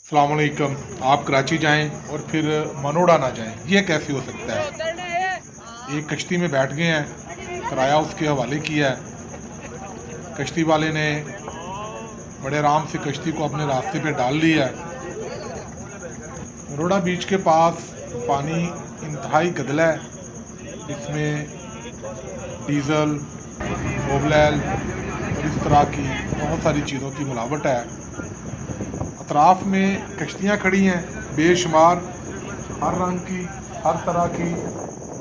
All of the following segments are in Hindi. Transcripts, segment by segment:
अस्सलाम वालेकुम। आप कराची जाएं और फिर मनोड़ा ना जाएं, ये कैसे हो सकता है। एक कश्ती में बैठ गए हैं, किराया उसके हवाले किया है। कश्ती वाले ने बड़े आराम से कश्ती को अपने रास्ते पे डाल लिया है। मनोड़ा बीच के पास पानी इंतहाई गदला है। इसमें डीज़ल, मोबलैल और इस तरह की बहुत सारी चीज़ों की मिलावट है। अतराफ में कश्तियाँ खड़ी हैं बेशुमार, हर रंग की, हर तरह की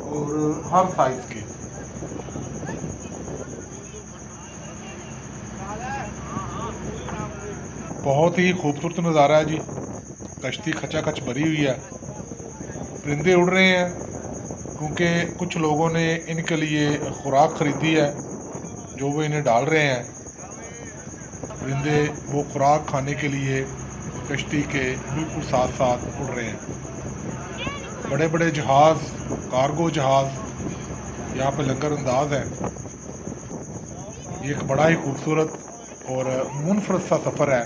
और हर साइज़ की। बहुत ही खूबसूरत नज़ारा है जी। कश्ती खचाखच भरी हुई है, परिंदे उड़ रहे हैं क्योंकि कुछ लोगों ने इनके लिए खुराक ख़रीदी है जो वो इन्हें डाल रहे हैं। परिंदे वो खुराक खाने के लिए कश्ती के बिल्कुल साथ साथ उड़ रहे हैं। बड़े बड़े जहाज़, कार्गो जहाज़ यहाँ पे लंगर अंदाज है। ये एक बड़ा ही खूबसूरत और मुनफरद सा सफ़र है,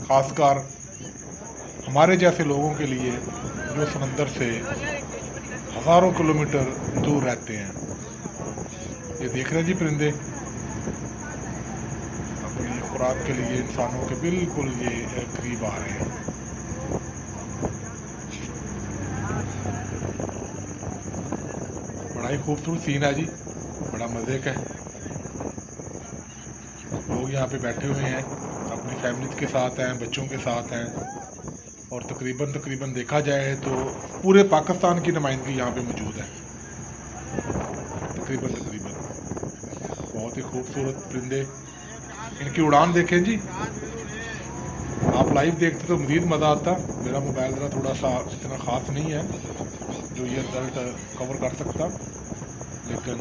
ख़ासकर हमारे जैसे लोगों के लिए जो समंदर से हज़ारों किलोमीटर दूर रहते हैं। ये देख रहे हैं जी, परिंदे अपनी खुराक के लिए इंसानों के बिल्कुल ये करीब आ रहे हैं। बड़ा ही खूबसूरत सीन है जी, बड़ा मज़े का है। लोग यहाँ पे बैठे हुए हैं, अपनी फैमिलीज के साथ हैं, बच्चों के साथ हैं और तकरीबन देखा जाए तो पूरे पाकिस्तान की नुमाइंदगी यहाँ पे मौजूद है। तकरीबन बहुत ही खूबसूरत परिंदे, इनकी उड़ान देखें जी। आप लाइव देखते तो मज़ीद मज़ा आता। मेरा मोबाइल ज़रा थोड़ा सा इतना ख़ास नहीं है जो ये रिज़ल्ट कवर कर सकता, लेकिन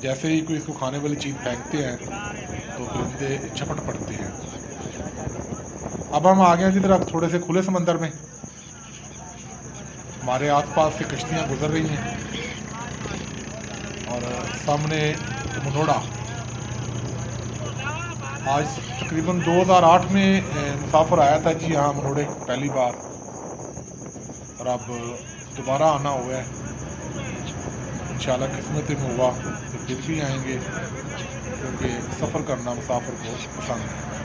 जैसे ही कोई इसको खाने वाली चीज़ फेंकते हैं तो परिंदे झपट पड़ते हैं। अब हम आ गए हैं जी तरफ थोड़े से खुले समंदर में। हमारे आसपास से कश्तियाँ गुजर रही हैं और सामने मनोड़ा। आज तकरीबन 2008 में मुसाफिर आया था जी यहाँ मनोड़े पहली बार, और अब दोबारा आना हुआ है। इंशाल्लाह किस्मत में हुआ तो फिर भी आएंगे, क्योंकि सफ़र करना मुसाफिर को पसंद है।